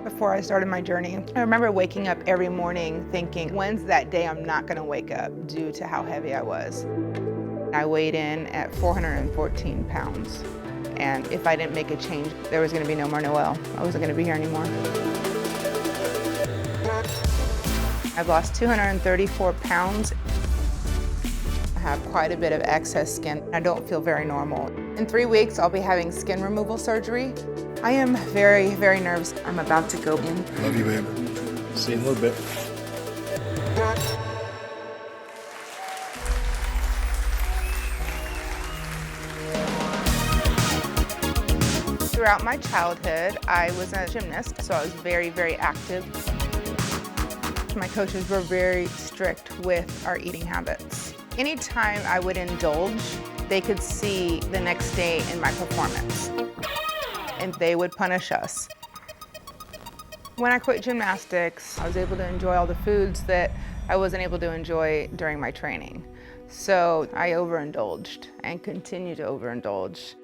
before I started my journey, I remember waking up every morning thinking, when's that day I'm not gonna wake up due to how heavy I was. I weighed in at 414 pounds. And if I didn't make a change, there was gonna be no more Noel. I wasn't gonna be here anymore. I've lost 234 pounds. I have quite a bit of excess skin. I don't feel very normal. In 3 weeks, I'll be having skin removal surgery. I am very, very nervous. I'm about to go in. Love you, babe. See you in a little bit. Throughout my childhood, I was a gymnast, so I was very, very active. My coaches were very strict with our eating habits. Anytime I would indulge, they could see the next day in my performance, and they would punish us. When I quit gymnastics, I was able to enjoy all the foods that I wasn't able to enjoy during my training. So I overindulged and continue to overindulge.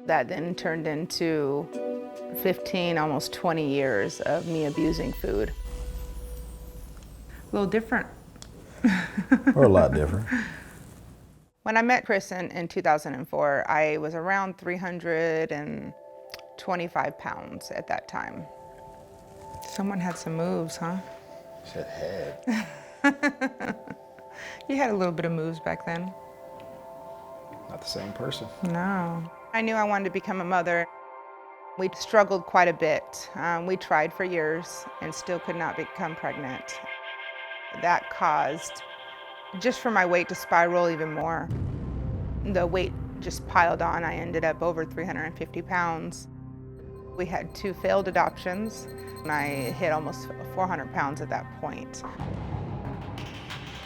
That then turned into 15, almost 20 years of me abusing food. A little different. Or a lot different. When I met Chris in 2004, I was around 325 pounds at that time. Someone had some moves, huh? Said head. You had a little bit of moves back then. Not the same person. No. I knew I wanted to become a mother. We struggled quite a bit. We tried for years and still could not become pregnant. That caused just for my weight to spiral even more. The weight just piled on. I ended up over 350 pounds. We had 2 failed adoptions, and I hit almost 400 pounds at that point.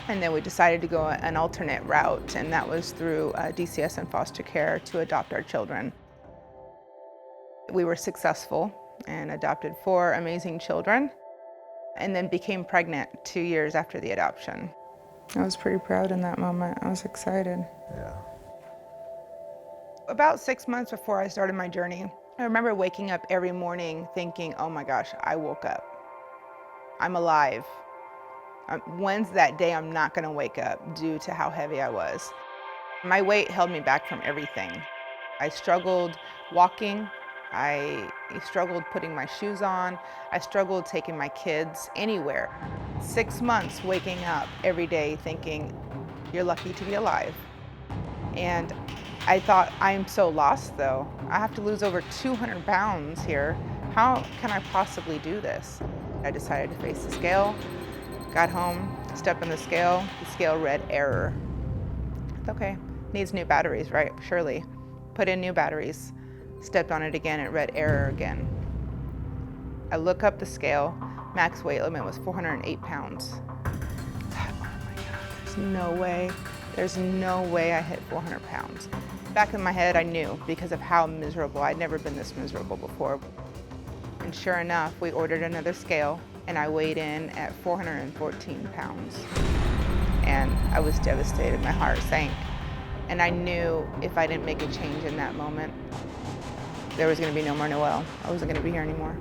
And then we decided to go an alternate route, and that was through DCS and foster care to adopt our children. We were successful and adopted 4 amazing children, and then became pregnant 2 years after the adoption. I was pretty proud in that moment. I was excited. Yeah. About 6 months before I started my journey, I remember waking up every morning thinking, oh my gosh, I woke up. I'm alive. When's that day I'm not gonna wake up due to how heavy I was? My weight held me back from everything. I struggled walking. I struggled putting my shoes on. I struggled taking my kids anywhere. 6 months waking up every day thinking, you're lucky to be alive. And I thought, I'm so lost though. I have to lose over 200 pounds here. How can I possibly do this? I decided to face the scale, got home, stepped on the scale read error. Okay, needs new batteries, right? Surely. Put in new batteries. Stepped on it again, it read error again. I look up the scale, max weight limit was 408 pounds. Oh my God, there's no way I hit 400 pounds. Back in my head, I knew because of how miserable, I'd never been this miserable before. And sure enough, we ordered another scale, and I weighed in at 414 pounds. And I was devastated, my heart sank. And I knew if I didn't make a change in that moment, there was gonna be no more Noel. I wasn't gonna be here anymore.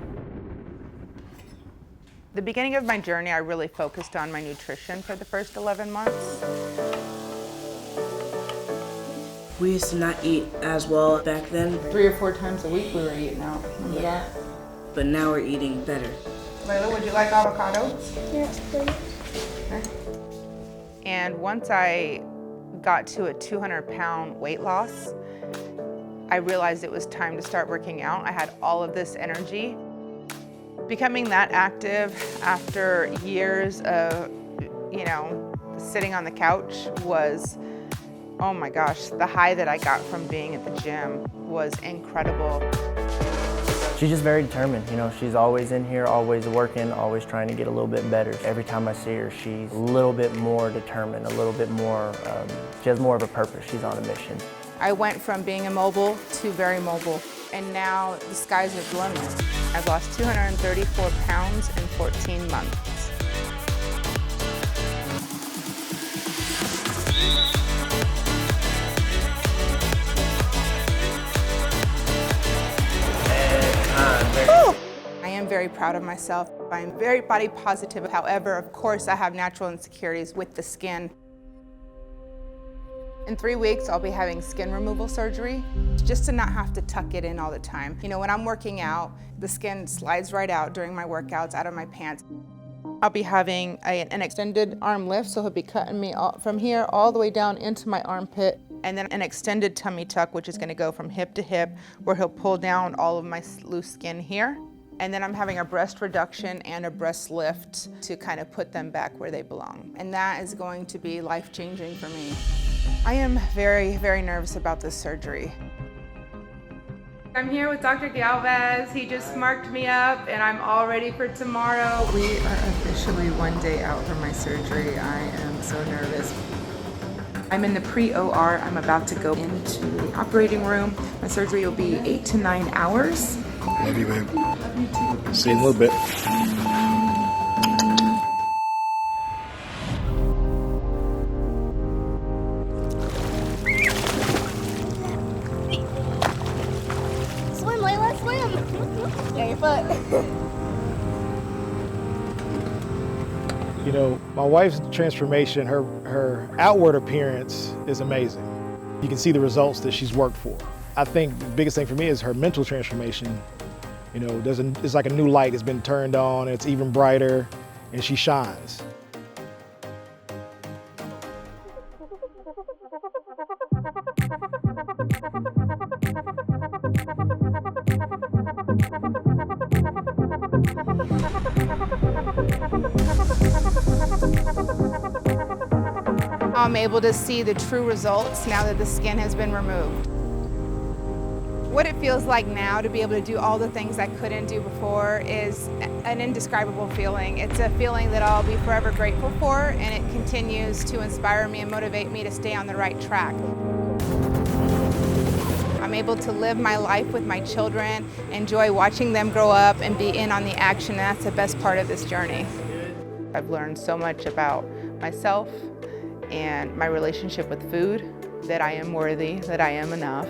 The beginning of my journey, I really focused on my nutrition for the first 11 months. We used to not eat as well back then. 3 or 4 times a week we were eating out. Remember that? But now we're eating better. Layla, would you like avocado? Yes, please. Okay. And once I got to a 200-pound weight loss, I realized it was time to start working out. I had all of this energy. Becoming that active after years of, sitting on the couch was, oh my gosh, the high that I got from being at the gym was incredible. She's just very determined, she's always in here, always working, always trying to get a little bit better. Every time I see her, she's a little bit more determined, a little bit more, she has more of a purpose, she's on a mission. I went from being immobile to very mobile, and now the sky's the limit. I've lost 234 pounds in 14 months. I am very proud of myself. I'm very body positive. However, of course, I have natural insecurities with the skin. In 3 weeks, I'll be having skin removal surgery just to not have to tuck it in all the time. You know, when I'm working out, the skin slides right out during my workouts, out of my pants. I'll be having an extended arm lift, so he'll be cutting me from here all the way down into my armpit, and then an extended tummy tuck, which is gonna go from hip to hip, where he'll pull down all of my loose skin here. And then I'm having a breast reduction and a breast lift to kind of put them back where they belong. And that is going to be life-changing for me. I am very, very nervous about this surgery. I'm here with Dr. Galvez. He just marked me up and I'm all ready for tomorrow. We are officially 1 day out from my surgery. I am so nervous. I'm in the pre-OR. I'm about to go into the operating room. My surgery will be 8 to 9 hours. Love you, babe. Love you too. See you in a little bit. Swim, Layla, swim! Yeah, your foot. You know, my wife's transformation, her outward appearance is amazing. You can see the results that she's worked for. I think the biggest thing for me is her mental transformation. You know, it's like a new light has been turned on, it's even brighter, and she shines. I'm able to see the true results now that the skin has been removed. What it feels like now to be able to do all the things I couldn't do before is an indescribable feeling. It's a feeling that I'll be forever grateful for, and it continues to inspire me and motivate me to stay on the right track. I'm able to live my life with my children, enjoy watching them grow up and be in on the action, and that's the best part of this journey. I've learned so much about myself and my relationship with food, that I am worthy, that I am enough.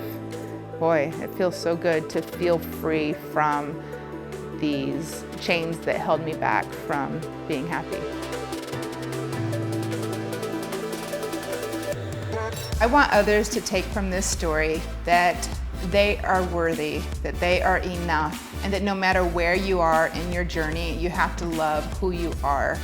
Boy, it feels so good to feel free from these chains that held me back from being happy. I want others to take from this story that they are worthy, that they are enough, and that no matter where you are in your journey, you have to love who you are.